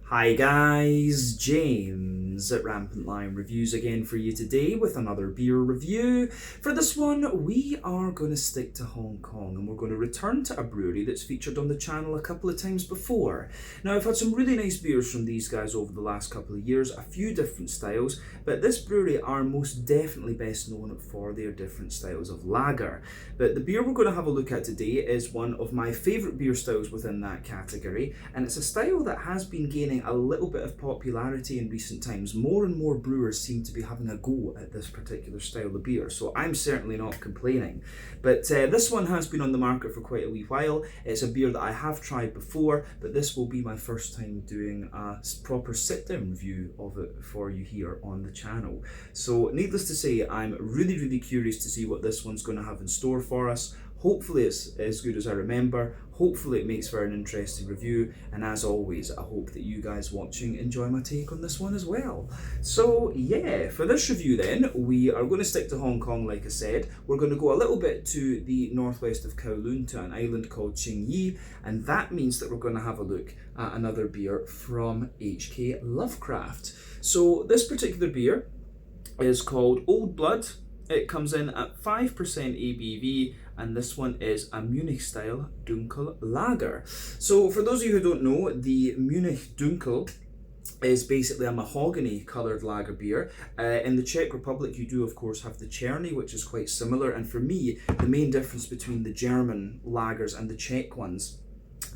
Hi guys, James at Rampant Lion Reviews again for you today with another beer review. For this one, we are going to stick to Hong Kong and we're going to return to a brewery that's featured on the channel a couple of times before. Now, I've had some really nice beers from these guys over the last couple of years, a few different styles, but this brewery are most definitely best known for their different styles of lager. But the beer we're going to have a look at today is one of my favourite beer styles within that category, and it's a style that has been gaining a little bit of popularity in recent times. More and more brewers seem to be having a go at this particular style of beer, so I'm certainly not complaining. But this one has been on the market for quite a wee while. It's a beer that I have tried before, but this will be my first time doing a proper sit-down review of it for you here on the channel. So needless to say, I'm really curious to see what this one's going to have in store for us. Hopefully it's as good as I remember, hopefully it makes for an interesting review, and as always, I hope that you guys watching enjoy my take on this one as well. So yeah, for this review then, we are going to stick to Hong Kong like I said. We're going to go a little bit to the northwest of Kowloon to an island called Tsing, and that means that we're going to have a look at another beer from HK Lovecraft. So this particular beer is called Old Blood. It comes in at 5% ABV, and this one is a Munich style Dunkel lager. So for those of you who don't know, the Munich Dunkel is basically a mahogany coloured lager beer. In the Czech Republic you do of course have the Cherny, which is quite similar, and for me the main difference between the German lagers and the Czech ones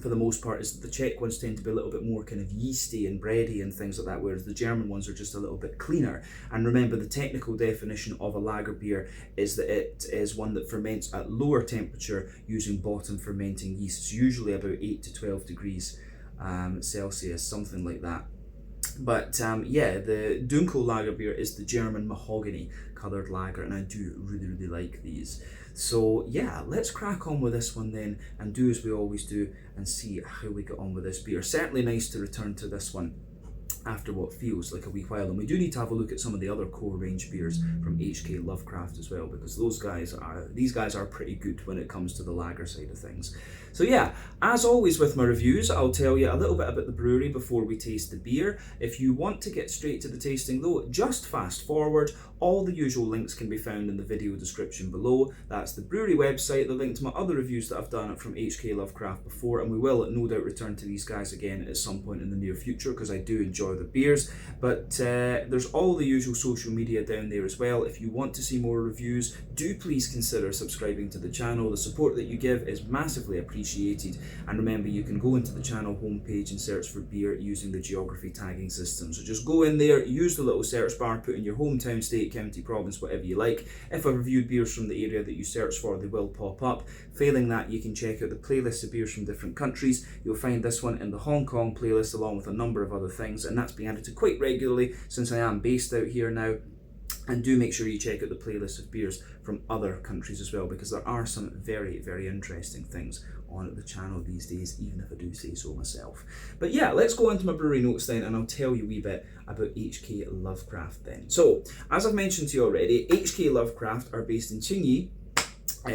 for the most part is that the Czech ones tend to be a little bit more kind of yeasty and bready and things like that, whereas the German ones are just a little bit cleaner. And remember, the technical definition of a lager beer is that it is one that ferments at lower temperature using bottom fermenting yeasts, usually about 8 to 12 degrees Celsius, something like that. But yeah, the Dunkel lager beer is the German mahogany coloured lager, and I do really like these. So yeah, let's crack on with this one then and do as we always do and see how we get on with this beer. Certainly nice to return to this one after what feels like a wee while, and we do need to have a look at some of the other core range beers from HK Lovecraft as well, because these guys are pretty good when it comes to the lager side of things. So yeah, as always with my reviews, I'll tell you a little bit about the brewery before we taste the beer. If you want to get straight to the tasting though, just fast forward. All the usual links can be found in the video description below. That's the brewery website, the link to my other reviews that I've done from HK Lovecraft before, and we will no doubt return to these guys again at some point in the near future because I do enjoy the beers. But there's all the usual social media down there as well. If you want to see more reviews, do please consider subscribing to the channel. The support that you give is massively appreciated, and remember, you can go into the channel homepage and search for beer using the geography tagging system. So just go in there, use the little search bar, put in your hometown, state, county, province, whatever you like. If I've reviewed beers from the area that you search for, they will pop up. Failing that, you can check out the playlist of beers from different countries. You'll find this one in the Hong Kong playlist along with a number of other things, and that's being added to quite regularly since I am based out here now. And do make sure you check out the playlist of beers from other countries as well, because there are some very interesting things on the channel these days, even if I do say so myself. But yeah, let's go into my brewery notes then, and I'll tell you a wee bit about HK Lovecraft then. So, as I've mentioned to you already, HK Lovecraft are based in Tsing,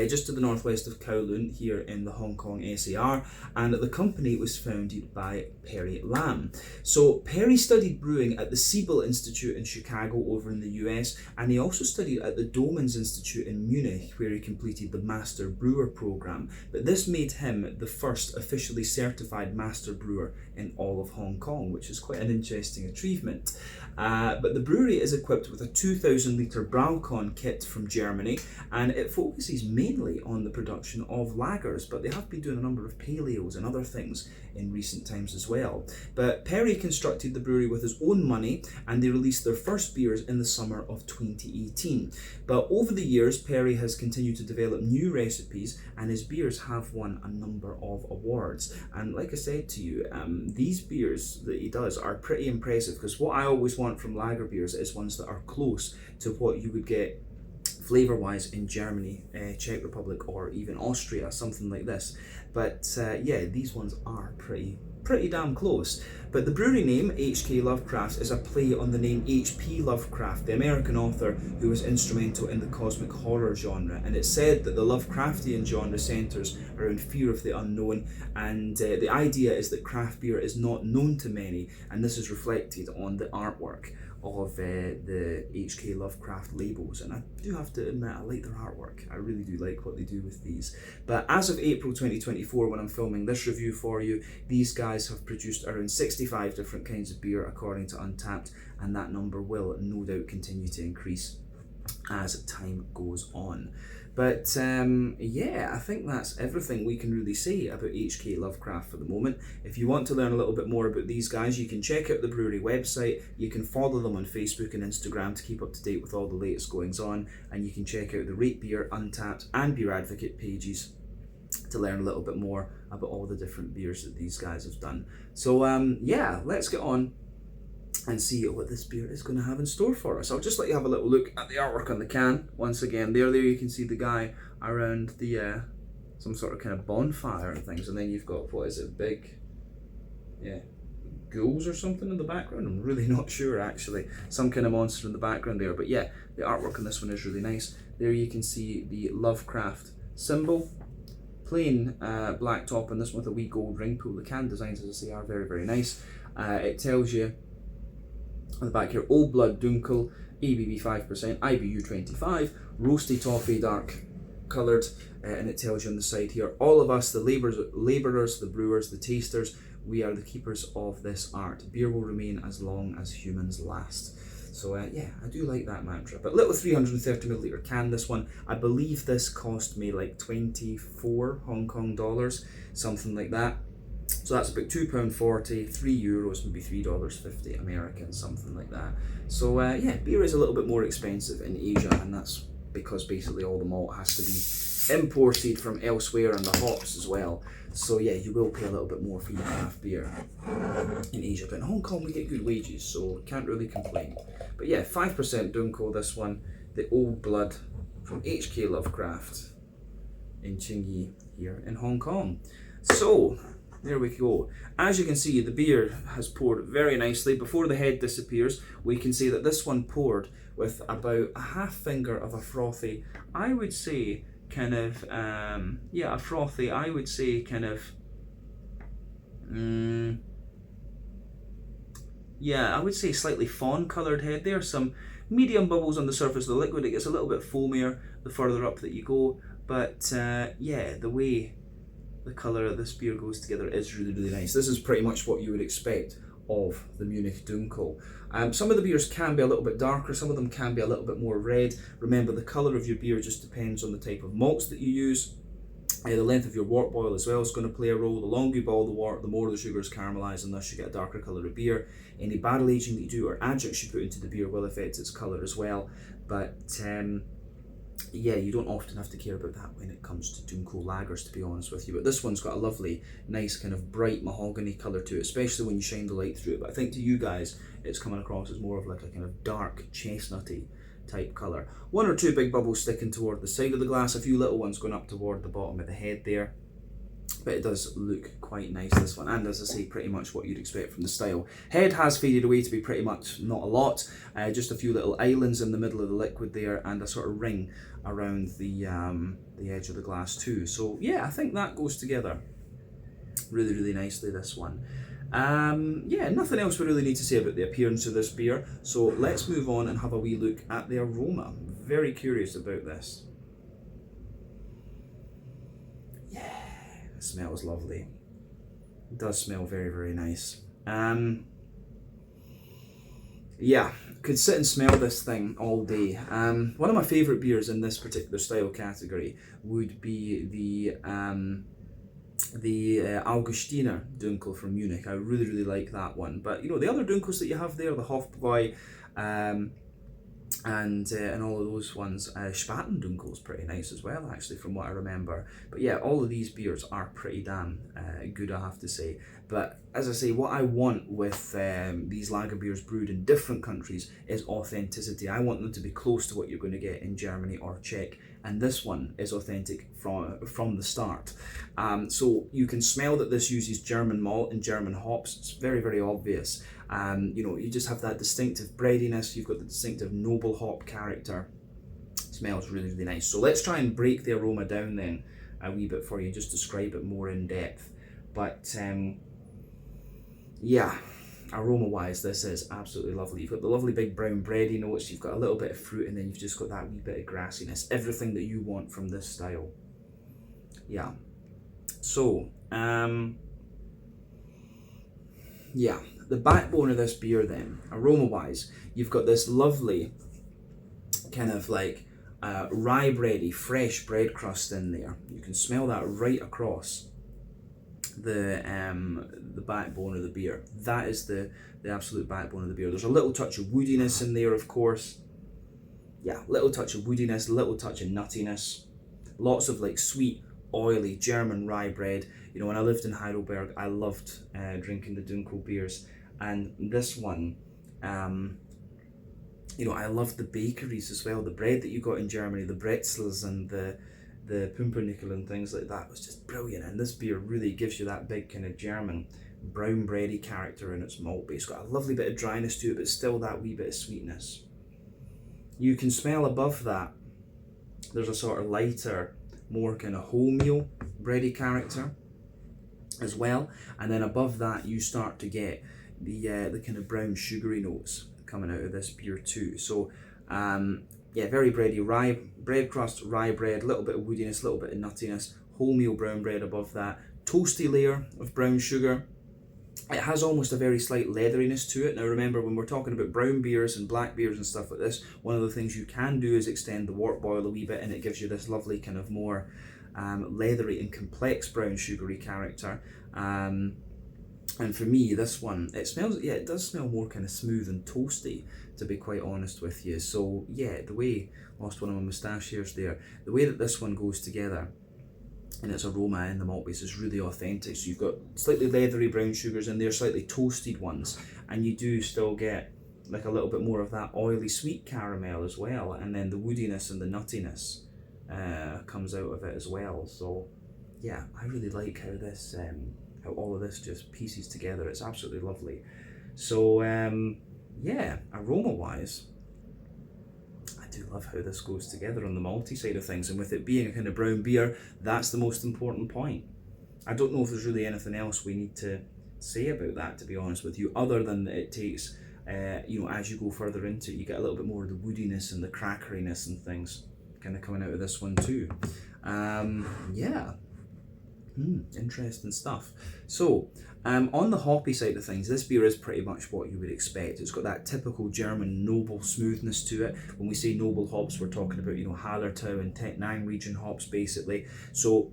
just to the northwest of Kowloon here in the Hong Kong SAR, and the company was founded by Perry Lam. So Perry studied brewing at the Siebel Institute in Chicago over in the US, and he also studied at the Domans Institute in Munich, where he completed the Master Brewer program. But this made him the first officially certified Master Brewer in all of Hong Kong, which is quite an interesting achievement. But the brewery is equipped with a 2,000 litre Braucon kit from Germany, and it focuses mainly on the production of lagers, but they have been doing a number of pale ales and other things in recent times as well. But Perry constructed the brewery with his own money, and they released their first beers in the summer of 2018. But over the years, Perry has continued to develop new recipes, and his beers have won a number of awards. And like I said to you, these beers that he does are pretty impressive, because what I always want from lager beers is ones that are close to what you would get flavour wise in Germany, Czech Republic, or even Austria, something like this. But yeah, these ones are pretty pretty damn close. But the brewery name, H.K. Lovecraft, is a play on the name H.P. Lovecraft, the American author who was instrumental in the cosmic horror genre. And it's said that the Lovecraftian genre centres around fear of the unknown, and the idea is that craft beer is not known to many, and this is reflected on the artwork of the H.K. Lovecraft labels. And I do have to admit, I like their artwork. I really do like what they do with these. But as of April 2024, when I'm filming this review for you, these guys have produced around 65 different kinds of beer according to Untappd, and that number will no doubt continue to increase as time goes on. But yeah, I think that's everything we can really say about H.K. Lovecraft for the moment. If you want to learn a little bit more about these guys, you can check out the brewery website, you can follow them on Facebook and Instagram to keep up to date with all the latest goings on, and you can check out the Rate Beer, Untappd and Beer Advocate pages to learn a little bit more about all the different beers that these guys have done. So yeah, let's get on and see what this beer is going to have in store for us. I'll just let you have a little look at the artwork on the can. Once again, there you can see the guy around the some sort of kind of bonfire and things, and then you've got, what is it, big, yeah, ghouls or something in the background. I'm really not sure actually, some kind of monster in the background there. But yeah, the artwork on this one is really nice. There you can see the Lovecraft symbol, plain black top on this one with a wee gold ring pull. The can designs, as I say, are very, very nice. It tells you on the back here, Old Blood Dunkel, ABV 5%, IBU 25, roasty toffee, dark coloured, and it tells you on the side here, all of us, the labourers, the brewers, the tasters, we are the keepers of this art. Beer will remain as long as humans last. So yeah, I do like that mantra. But little 330ml can, this one, I believe this cost me like 24 Hong Kong dollars, something like that. So that's about £2.40, €3, maybe $3.50 American, something like that. So yeah, beer is a little bit more expensive in Asia, and that's because basically all the malt has to be imported from elsewhere, and the hops as well. So yeah, you will pay a little bit more for your craft beer in Asia. But in Hong Kong we get good wages, so can't really complain. But yeah, 5% Dunkel, this one, the Old Blood from H.K. Lovecraft in Tsing here in Hong Kong. So there we go. As you can see, the beer has poured very nicely. Before the head disappears, we can see that this one poured with about a half finger of a frothy, I would say, kind of, yeah, a frothy, I would say, kind of, yeah, I would say slightly fawn coloured head there. Some medium bubbles on the surface of the liquid. It gets a little bit foamier the further up that you go. But yeah, the way the colour of this beer goes together is really, really nice. This is pretty much what you would expect of the Munich Dunkel. Some of the beers can be a little bit darker, some of them can be a little bit more red. Remember, the colour of your beer just depends on the type of malts that you use. The length of your wort boil as well is going to play a role. The longer you boil the wort, the more the sugars caramelise, and thus you get a darker colour of beer. Any barrel aging that you do or adjuncts you put into the beer will affect its colour as well. But yeah, you don't often have to care about that when it comes to Dunkel lagers, to be honest with you. But this one's got a lovely, nice kind of bright mahogany colour to it, especially when you shine the light through it. But I think to you guys, it's coming across as more of like a kind of dark chestnutty type colour. One or two big bubbles sticking toward the side of the glass, a few little ones going up toward the bottom of the head there. But it does look quite nice, this one, and as I say, pretty much what you'd expect from the style. Head has faded away to be pretty much not a lot, just a few little islands in the middle of the liquid there, and a sort of ring around the edge of the glass too. So yeah, I think that goes together really, really nicely, this one. Yeah, nothing else we really need to say about the appearance of this beer, so let's move on and have a wee look at the aroma. I'm very curious about this. It smells lovely. It does smell very, very nice. Yeah, could sit and smell this thing all day. One of my favourite beers in this particular style category would be the Augustiner Dunkel from Munich. I really, really like that one. But you know, the other Dunkels that you have there, the Hofbräu, and all of those ones, Spaten Dunkel is pretty nice as well, actually, from what I remember. But yeah, all of these beers are pretty damn good, I have to say. But as I say, what I want with these lager beers brewed in different countries is authenticity. I want them to be close to what you're going to get in Germany or Czech, and this one is authentic from the start. So you can smell that this uses German malt and German hops. It's very, very obvious. You know, you just have that distinctive breadiness. You've got the distinctive noble hop character. Smells really, really nice. So let's try and break the aroma down then a wee bit for you, just describe it more in depth. But yeah, aroma wise, this is absolutely lovely. You've got the lovely big brown bready notes, you've got a little bit of fruit, and then you've just got that wee bit of grassiness, everything that you want from this style. Yeah, so yeah, the backbone of this beer then, aroma wise, you've got this lovely kind of like rye bready, fresh bread crust in there. You can smell that right across the backbone of the beer. That is the absolute backbone of the beer. There's a little touch of woodiness in there, of course. Yeah, little touch of woodiness, little touch of nuttiness. Lots of like sweet, oily German rye bread. You know, when I lived in Heidelberg, I loved drinking the Dunkel beers, and this one, you know, I loved the bakeries as well. The bread that you got in Germany, the pretzels and the pumpernickel and things like that was just brilliant. And this beer really gives you that big kind of German brown bready character in its malt base. Got a lovely bit of dryness to it, but still that wee bit of sweetness. You can smell above that, there's a sort of lighter, more kind of wholemeal bready character as well. And then above that, you start to get the kind of brown sugary notes coming out of this beer too. So yeah, very bready rye bread crust, rye bread, a little bit of woodiness, a little bit of nuttiness, wholemeal brown bread above that, toasty layer of brown sugar. It has almost a very slight leatheriness to it. Now remember, when we're talking about brown beers and black beers and stuff like this, one of the things you can do is extend the wort boil a wee bit, and it gives you this lovely kind of more leathery and complex brown sugary character. And for me, this one, it smells, yeah, it does smell more kind of smooth and toasty, to be quite honest with you. So yeah, the way, lost one of my moustache hairs there, the way that this one goes together and its aroma in the malt base is really authentic. So you've got slightly leathery brown sugars in there, slightly toasted ones, and you do still get like a little bit more of that oily sweet caramel as well, and then the woodiness and the nuttiness comes out of it as well. So yeah, I really like how this how all of this just pieces together. It's absolutely lovely. So yeah, aroma wise, I do love how this goes together on the malty side of things, and with it being a kind of brown beer, that's the most important point. I don't know if there's really anything else we need to say about that, to be honest with you, other than that it takes you know, as you go further into it, you get a little bit more of the woodiness and the crackeriness and things kind of coming out of this one too. Yeah, interesting stuff. So on the hoppy side of things, this beer is pretty much what you would expect. It's got that typical German noble smoothness to it. When we say noble hops, we're talking about, you know, Hallertau and Tettnang region hops basically. So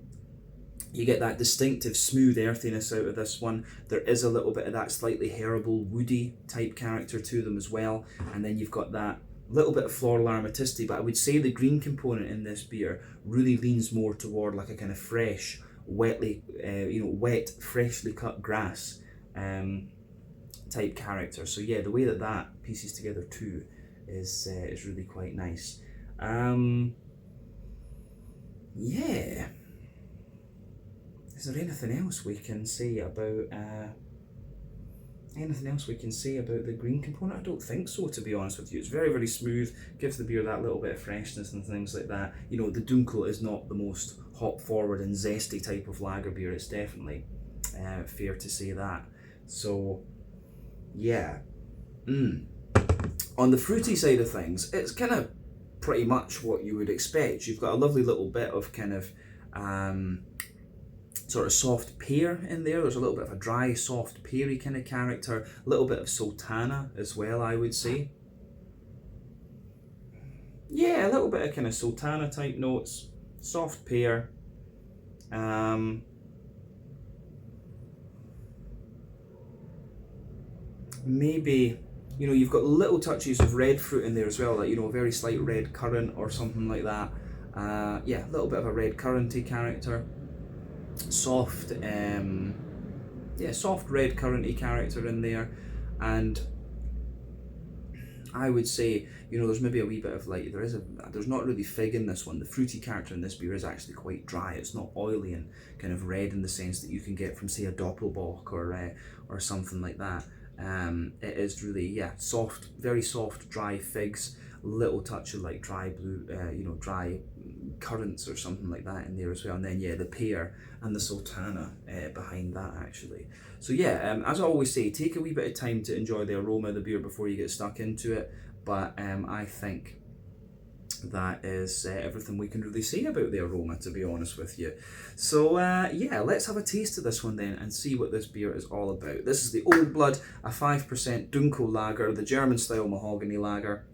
you get that distinctive smooth earthiness out of this one. There is a little bit of that slightly herbal, woody type character to them as well. And then you've got that little bit of floral aromaticity, but I would say the green component in this beer really leans more toward like a kind of fresh, wetly, you know, wet, freshly cut grass type character. So yeah, the way that that pieces together too is really quite nice. Yeah. Is there anything else we can say about the green component? I don't think so, to be honest with you. It's very, very smooth, gives the beer that little bit of freshness and things like that. You know, the Dunkel is not the most hop forward and zesty type of lager beer. It's definitely fair to say that. So yeah. On the fruity side of things, it's kind of pretty much what you would expect. You've got a lovely little bit of kind of sort of soft pear in there. There's a little bit of a dry, soft, peary kind of character. A little bit of sultana as well, I would say. Yeah, a little bit of kind of sultana type notes. Soft pear. Maybe, you know, you've got little touches of red fruit in there as well, like, you know, a very slight red currant or something like that. Yeah, a little bit of a red curranty character. Soft, yeah, soft red curranty character in there, and I would say, you know, there's maybe a wee bit of like, there's not really fig in this one. The fruity character in this beer is actually quite dry. It's not oily and kind of red in the sense that you can get from, say, a Doppelbock or something like that. It is really, yeah, soft, very soft, dry figs, little touch of like dry blue, dry currants or something like that in there as well. And then, yeah, the pear and the sultana behind that actually. So yeah, as I always say, take a wee bit of time to enjoy the aroma of the beer before you get stuck into it. But I think that is everything we can really say about the aroma, to be honest with you. So yeah, let's have a taste of this one then and see what this beer is all about. This is the Old Blood, a 5% Dunkel lager, the German style mahogany lager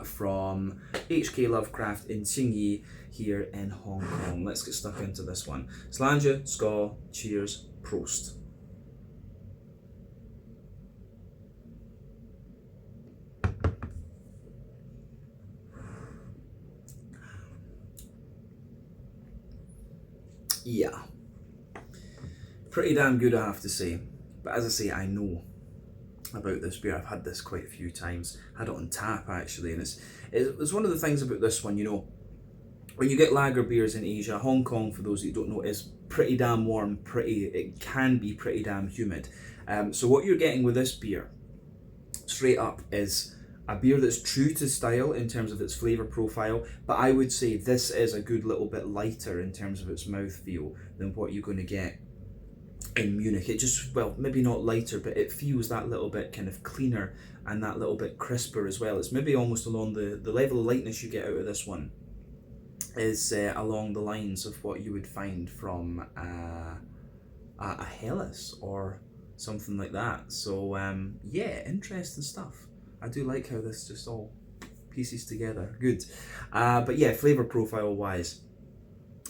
from HK Lovecraft in Tsing here in Hong Kong. Let's get stuck into this one. Slàinte, Skål, cheers, Prost. Yeah, pretty damn good, I have to say. But as I say, I know about this beer. I've had this quite a few times. Had it on tap actually, and it's one of the things about this one, you know, when you get lager beers in Asia, Hong Kong, for those that don't know, is pretty damn warm. It can be pretty damn humid. So what you're getting with this beer, straight up, is a beer that's true to style in terms of its flavour profile, but I would say this is a good little bit lighter in terms of its mouthfeel than what you're going to get in Munich. It just, well, maybe not lighter, but it feels that little bit kind of cleaner and that little bit crisper as well. It's maybe almost along the level of lightness you get out of this one is along the lines of what you would find from a Helles or something like that. So yeah, interesting stuff. I do like how this just all pieces together. Good. But yeah, flavour profile wise,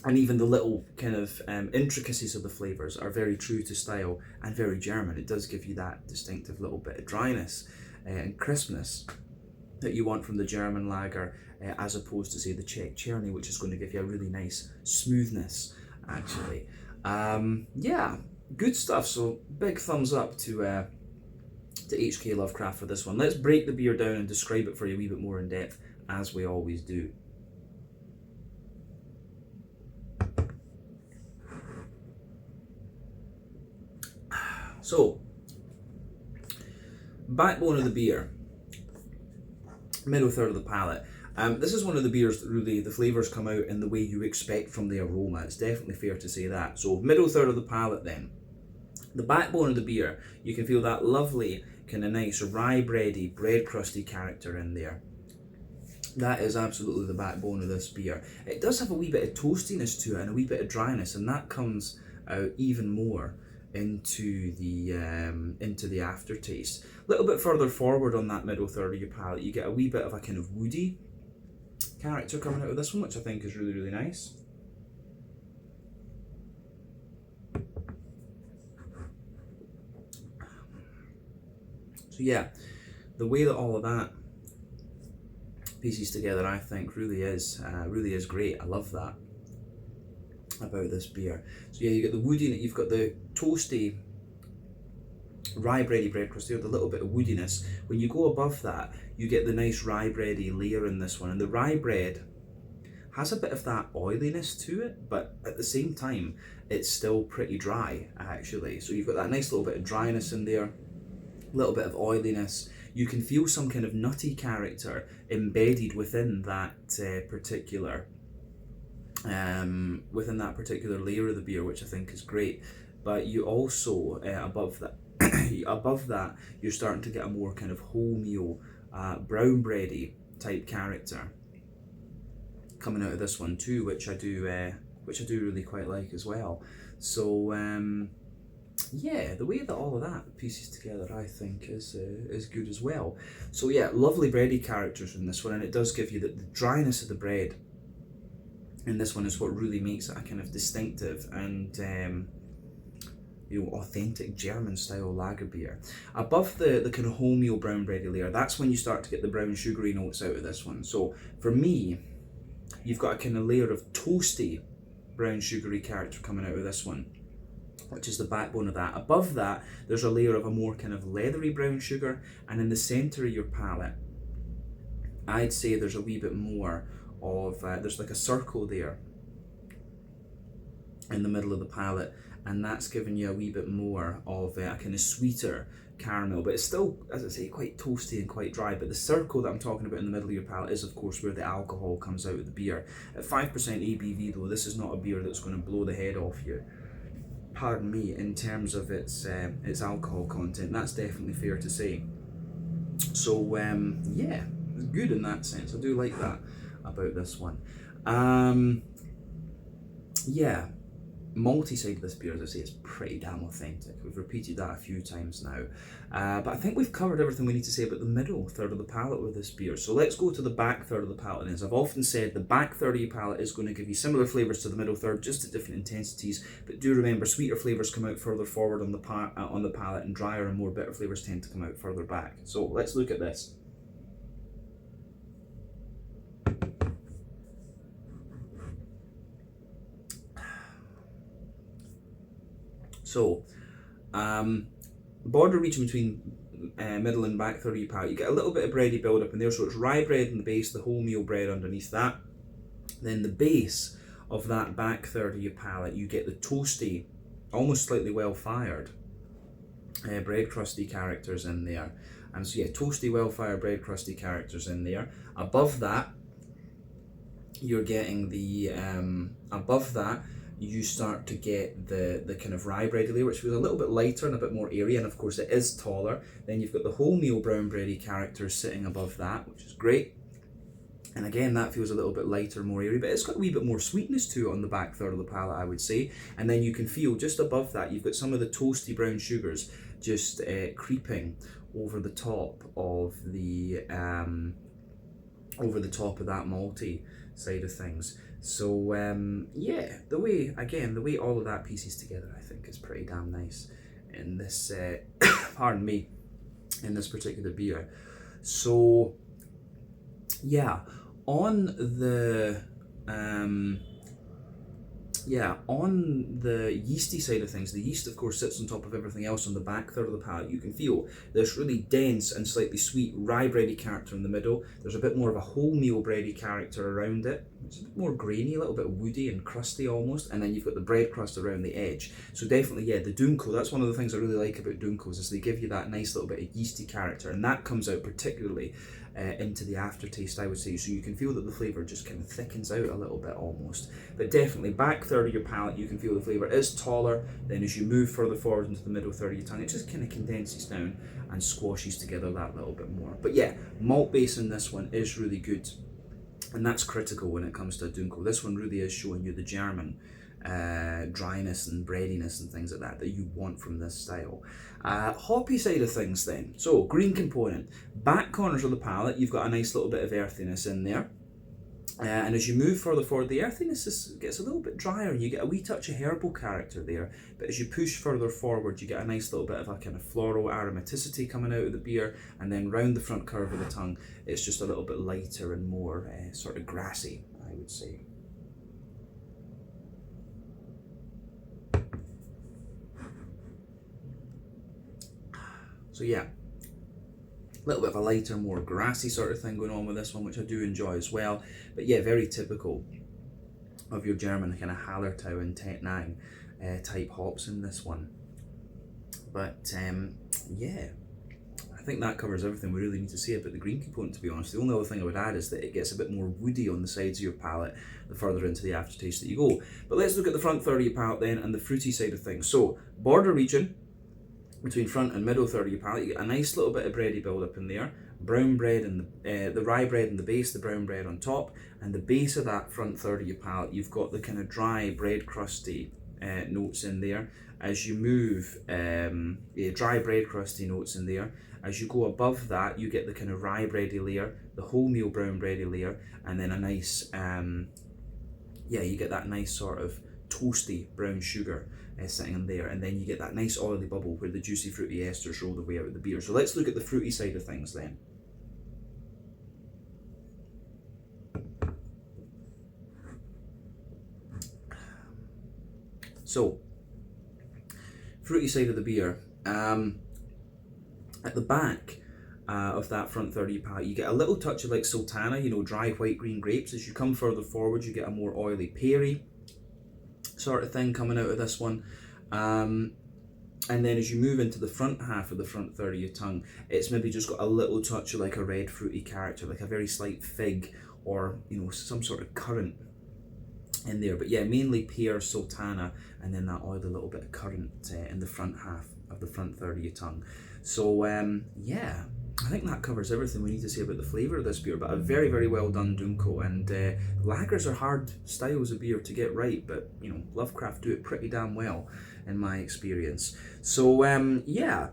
and even the little kind of intricacies of the flavours are very true to style and very German. It does give you that distinctive little bit of dryness and crispness that you want from the German lager, as opposed to, say, the Czech Cherny, which is going to give you a really nice smoothness, actually. Yeah, good stuff. So big thumbs up to HK Lovecraft for this one. Let's break the beer down and describe it for you a wee bit more in depth, as we always do. So, backbone of the beer, middle third of the palate. This is one of the beers that really the flavours come out in the way you expect from the aroma. It's definitely fair to say that. So, middle third of the palate then. The backbone of the beer, you can feel that lovely kind of nice rye bready, bread crusty character in there. That is absolutely the backbone of this beer. It does have a wee bit of toastiness to it and a wee bit of dryness, and that comes out even more into the aftertaste. A little bit further forward on that middle third of your palate, you get a wee bit of a kind of woody character coming out of this one, which I think is really, really nice. So yeah, the way that all of that pieces together, I think, really is great. I love that about this beer. So yeah, you get the woodiness, you've got the toasty rye bready bread crust there, the little bit of woodiness. When you go above that, you get the nice rye bready layer in this one, and the rye bread has a bit of that oiliness to it, but at the same time, it's still pretty dry, actually. So you've got that nice little bit of dryness in there, a little bit of oiliness. You can feel some kind of nutty character embedded within that particular layer of the beer, which I think is great. But you also above that you're starting to get a more kind of wholemeal brown bready type character coming out of this one too, which I do really quite like as well. So yeah, the way that all of that pieces together, I think, is good as well. So yeah, lovely bready characters in this one, and it does give you the dryness of the bread in this one is what really makes it a kind of distinctive and authentic German style lager beer. Above the kind of wholemeal brown bready layer, that's when you start to get the brown sugary notes out of this one. So for me, you've got a kind of layer of toasty brown sugary character coming out of this one. which is the backbone of that. Above that, there's a layer of a more kind of leathery brown sugar, and in the centre of your palate, I'd say there's a wee bit more of, there's like a circle there in the middle of the palate, and that's giving you a wee bit more of a kind of sweeter caramel, but it's still, as I say, quite toasty and quite dry. But the circle that I'm talking about in the middle of your palate is of course where the alcohol comes out of the beer. At 5% ABV though, this is not a beer that's going to blow the head off you, pardon me, in terms of its alcohol content. That's definitely fair to say. So yeah, it's good in that sense. I do like that about this one. Yeah, malty side of this beer, as I say, is pretty damn authentic. We've repeated that a few times now, but I think we've covered everything we need to say about the middle third of the palate with this beer. So let's go to the back third of the palate. And as I've often said, the back third of your palate is going to give you similar flavours to the middle third, just at different intensities. But do remember, sweeter flavours come out further forward on the palate, and drier and more bitter flavours tend to come out further back. So let's look at this. So, border region between middle and back third of your palate, you get a little bit of bready build up in there. So it's rye bread in the base, the wholemeal bread underneath that. Then the base of that back third of your palate, you get the toasty, almost slightly well fired bread crusty characters in there. And so yeah, toasty, well fired bread crusty characters in there. Above that, you're getting the above that, you start to get the kind of rye bready layer, which was a little bit lighter and a bit more airy, and of course it is taller. Then you've got the wholemeal brown bready characters sitting above that, which is great. And again, that feels a little bit lighter, more airy, but it's got a wee bit more sweetness to it on the back third of the palate, I would say. And then you can feel just above that, you've got some of the toasty brown sugars just creeping over the top of the that malty side of things. So yeah, the way all of that pieces together, I think is pretty damn nice in this pardon me, in this particular beer. So yeah, on the yeasty side of things, the yeast of course sits on top of everything else on the back third of the palate. You can feel this really dense and slightly sweet rye bready character in the middle. There's a bit more of a wholemeal bready character around it. It's a bit more grainy, a little bit woody and crusty almost, and then you've got the bread crust around the edge. So definitely, yeah, the Dunkel, that's one of the things I really like about Dunkels, is they give you that nice little bit of yeasty character, and that comes out particularly into the aftertaste, I would say. So you can feel that the flavour just kind of thickens out a little bit almost. But definitely, back third of your palate, you can feel the flavour is taller. Then as you move further forward into the middle third of your tongue, it just kind of condenses down and squashes together that little bit more. But yeah, malt base in this one is really good. And that's critical when it comes to a Dunkel. This one really is showing you the German dryness and breadiness and things like that that you want from this style. Hoppy side of things then. So, green component. Back corners of the palate, you've got a nice little bit of earthiness in there. And as you move further forward, the earthiness gets a little bit drier. You get a wee touch of herbal character there. But as you push further forward, you get a nice little bit of a kind of floral aromaticity coming out of the beer. And then round the front curve of the tongue, it's just a little bit lighter and more sort of grassy, I would say. So yeah, a little bit of a lighter, more grassy sort of thing going on with this one, which I do enjoy as well. But yeah, very typical of your German kind of Hallertau and Tettnang type hops in this one. But yeah, I think that covers everything we really need to say about the green component, to be honest. The only other thing I would add is that it gets a bit more woody on the sides of your palate the further into the aftertaste that you go. But let's look at the front third of your palate then, and the fruity side of things. So, border region between front and middle third of your palate, you get a nice little bit of bready build up in there. Brown bread and the rye bread in the base, the brown bread on top, and the base of that front third of your palate, you've got the kind of dry bread crusty notes in there. As you move, dry bread crusty notes in there. As you go above that, you get the kind of rye bready layer, the wholemeal brown bready layer, and then a nice, you get that nice sort of toasty brown sugar sitting in there, and then you get that nice oily bubble where the juicy fruity esters roll the way out of the beer. So let's look at the fruity side of things then. So fruity side of the beer. At the back of that front 30 pack, you get a little touch of like sultana, you know, dry white green grapes. As you come further forward, you get a more oily perry sort of thing coming out of this one. And then as you move into the front half of the front third of your tongue, it's maybe just got a little touch of like a red fruity character, like a very slight fig or, you know, some sort of currant in there. But yeah, mainly pear, sultana, and then that oily little bit of currant in the front half of the front third of your tongue. So yeah, I think that covers everything we need to say about the flavour of this beer, but a very, very well done Dunkel. And lagers are hard styles of beer to get right, but you know, Lovecraft do it pretty damn well in my experience. So yeah,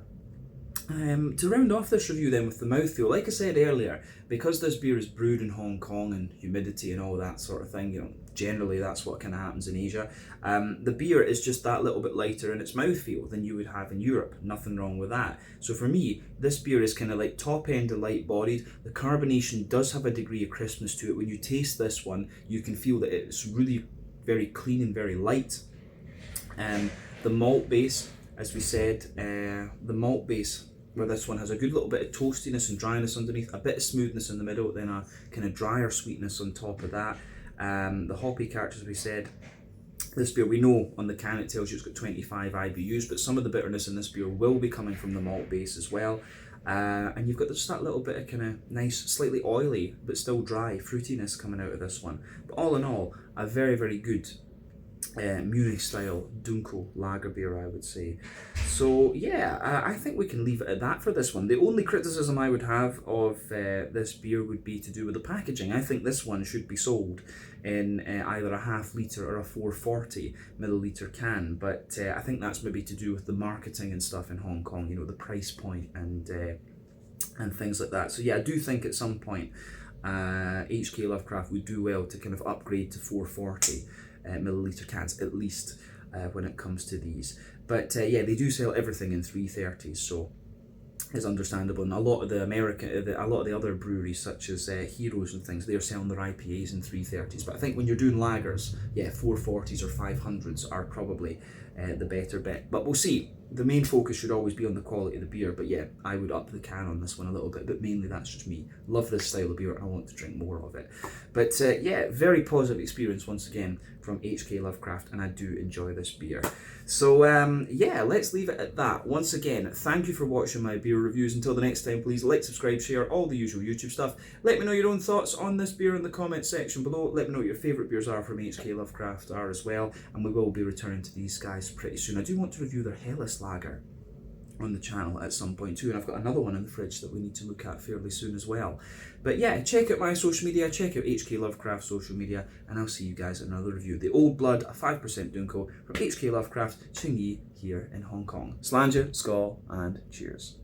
to round off this review then with the mouthfeel, like I said earlier, because this beer is brewed in Hong Kong and humidity and all that sort of thing, you know, generally that's what kind of happens in Asia, the beer is just that little bit lighter in its mouthfeel than you would have in Europe. Nothing wrong with that. So for me, this beer is kind of like top end and light bodied. The carbonation does have a degree of crispness to it. When you taste this one, you can feel that it's really very clean and very light. The malt base, as we said, the malt base where this one has a good little bit of toastiness and dryness underneath, a bit of smoothness in the middle, then a kind of drier sweetness on top of that. The hoppy character, as we said, this beer, we know on the can it tells you it's got 25 IBUs, but some of the bitterness in this beer will be coming from the malt base as well. And you've got just that little bit of kind of nice, slightly oily, but still dry fruitiness coming out of this one. But all in all, a very, very good Munich style Dunkel lager beer, I would say. So yeah, I think we can leave it at that for this one. The only criticism I would have of this beer would be to do with the packaging. I think this one should be sold in either a half litre or a 440 milliliter can, but I think that's maybe to do with the marketing and stuff in Hong Kong, you know, the price point and things like that. So yeah, I do think at some point HK Lovecraft would do well to kind of upgrade to 440 milliliter cans at least when it comes to these. But yeah, they do sell everything in 330s, so it's understandable. And a lot of the a lot of the other breweries, such as Heroes and things, they're selling their IPAs in 330s. But I think when you're doing lagers, yeah, 440s or 500s are probably the better bet. But we'll see. The main focus should always be on the quality of the beer, but yeah, I would up the can on this one a little bit, but mainly that's just me. Love this style of beer and I want to drink more of it. But yeah, very positive experience once again from HK Lovecraft, and I do enjoy this beer. So yeah, let's leave it at that. Once again, thank you for watching my beer reviews. Until the next time, please like, subscribe, share, all the usual YouTube stuff. Let me know your own thoughts on this beer in the comments section below. Let me know what your favourite beers are from HK Lovecraft are as well, and we will be returning to these guys pretty soon. I do want to review their Hellas lager on the channel at some point too, and I've got another one in the fridge that we need to look at fairly soon as well. But yeah, check out my social media, check out HK Lovecraft social media, and I'll see you guys in another review. The Old Blood, a 5% Dunkel from HK Lovecraft, Tsing here in Hong Kong. Slàinte, skål, and cheers.